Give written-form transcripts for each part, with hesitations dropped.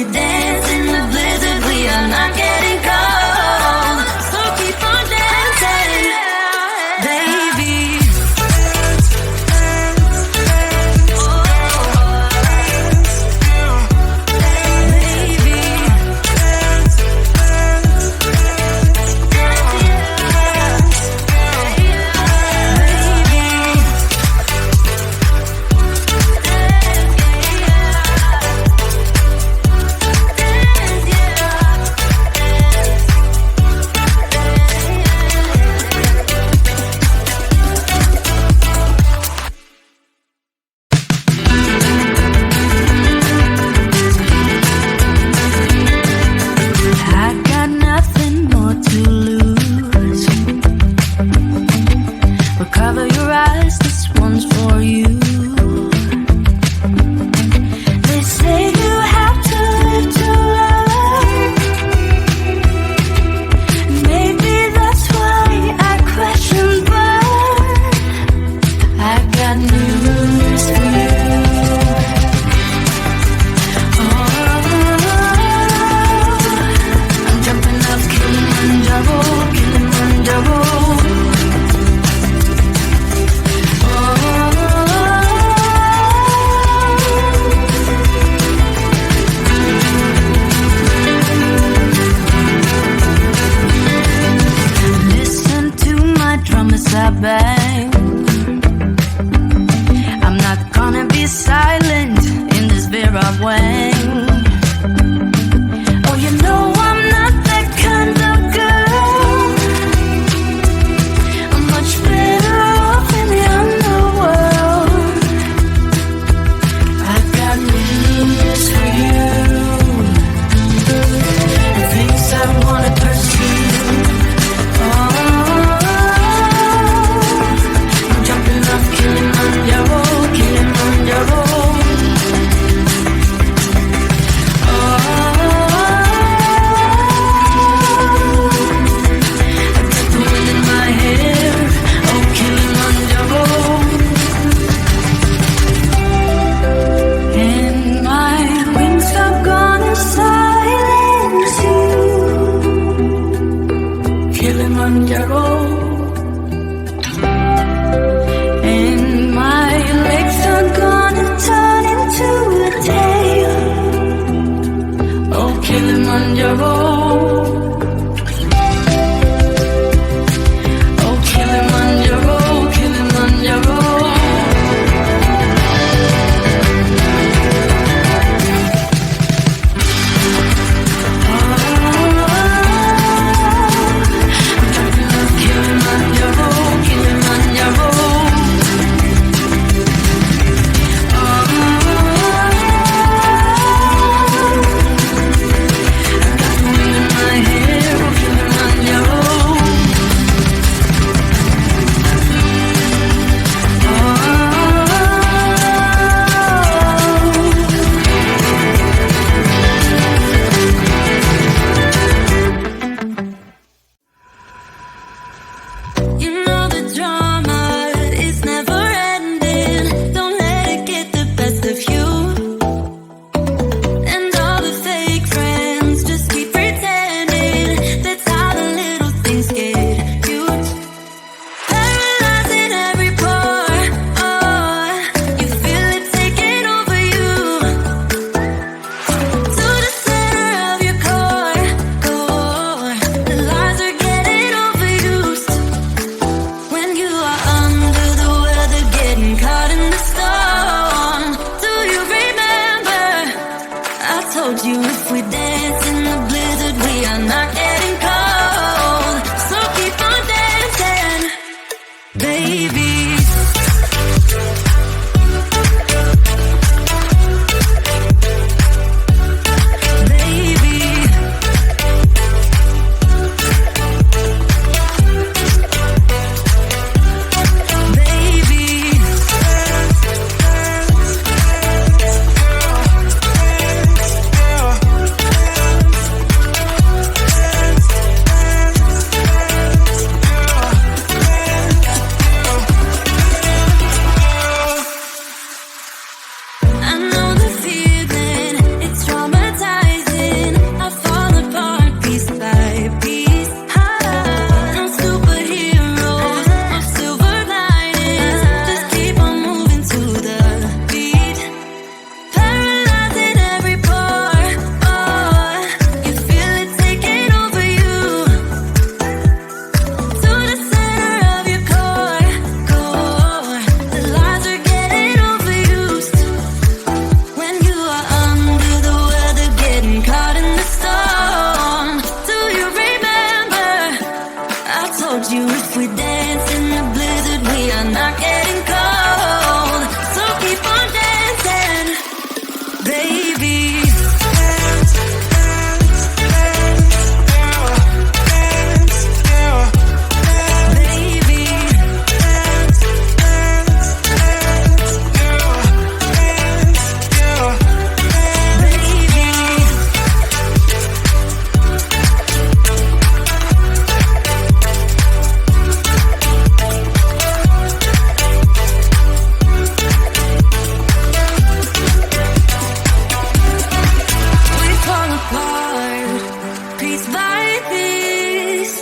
we dance in the blizzard, we are not getting cold. So keep on dancing, baby. Cover your eyes, this one's for you. They say you have to live to learn. Maybe that's why I crash and burn. I got news for you. I'm jumping up Kilimanjaro, Kilimanjaro. I bang. I'm not gonna be silent in this Vera Wang. Oh, you know I'm not that kind of girl. I'm much better off in the underworld. I got news for you, and things I wanna pursue. Kilimanjaro, Kilimanjaro. I got the wind in my hair, oh Kilimanjaro. And my wings are gonna silence you, Kilimanjaro. Kilimanjaro, oh Kilimanjaro, Kilimanjaro. I'm jumping off Kilimanjaro. piece by piece.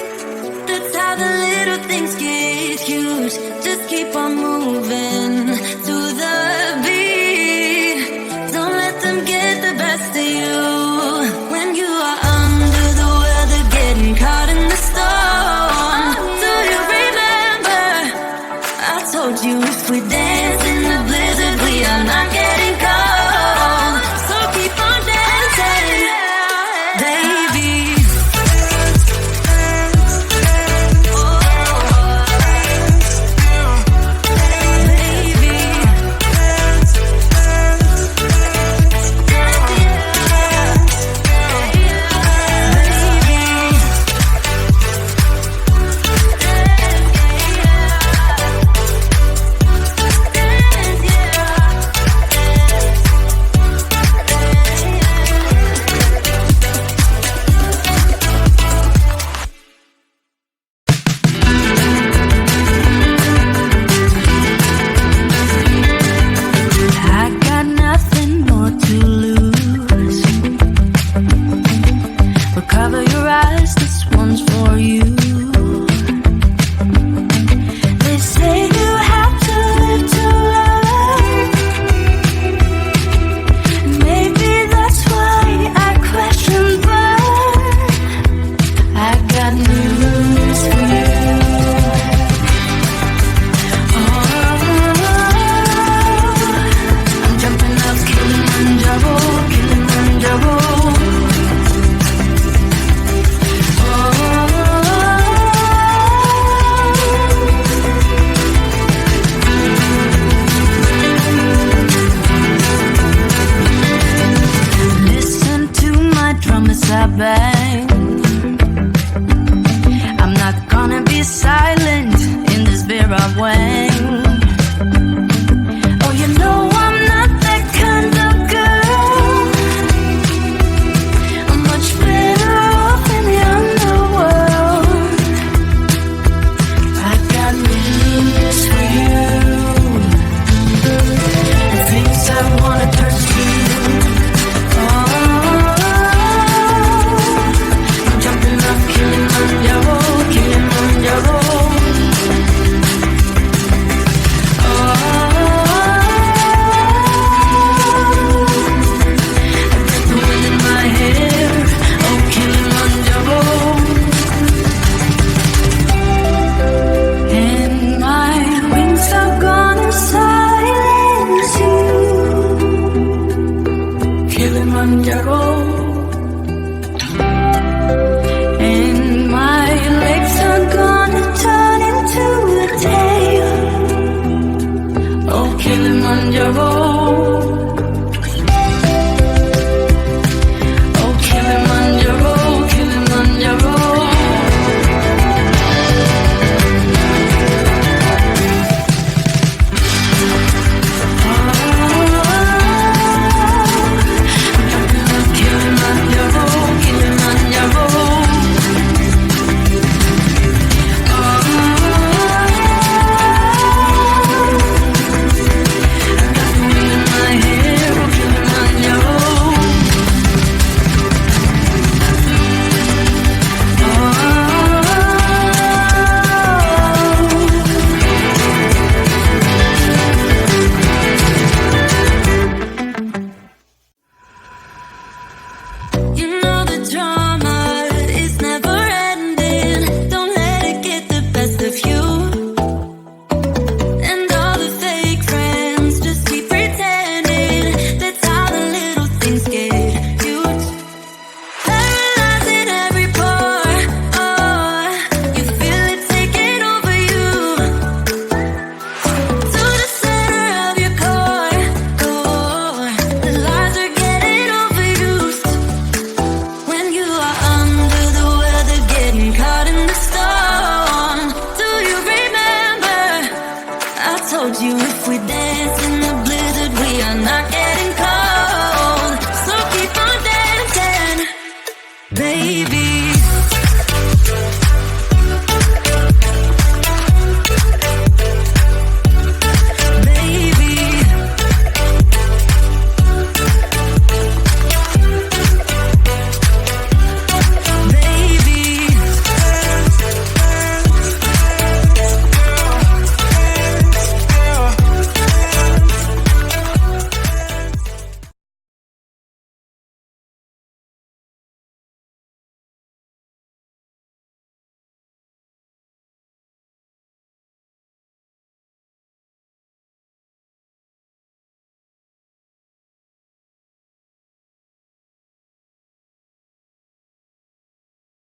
That's how the little things get huge. Just keep on moving to the beat. Don't let them get the best of you. When you are under the weather, getting caught in the storm. Do you remember? I told you if we dance in the blizzard, we are not getting cold. So keep on dancing, baby. Cover your eyes, this one's for you. They say you have to live to love. Maybe that's why I question, but I got news for you. I'm jumping up Kilimanjaro, Kilimanjaro. I bang. I'm not gonna be silent in this beer of wang.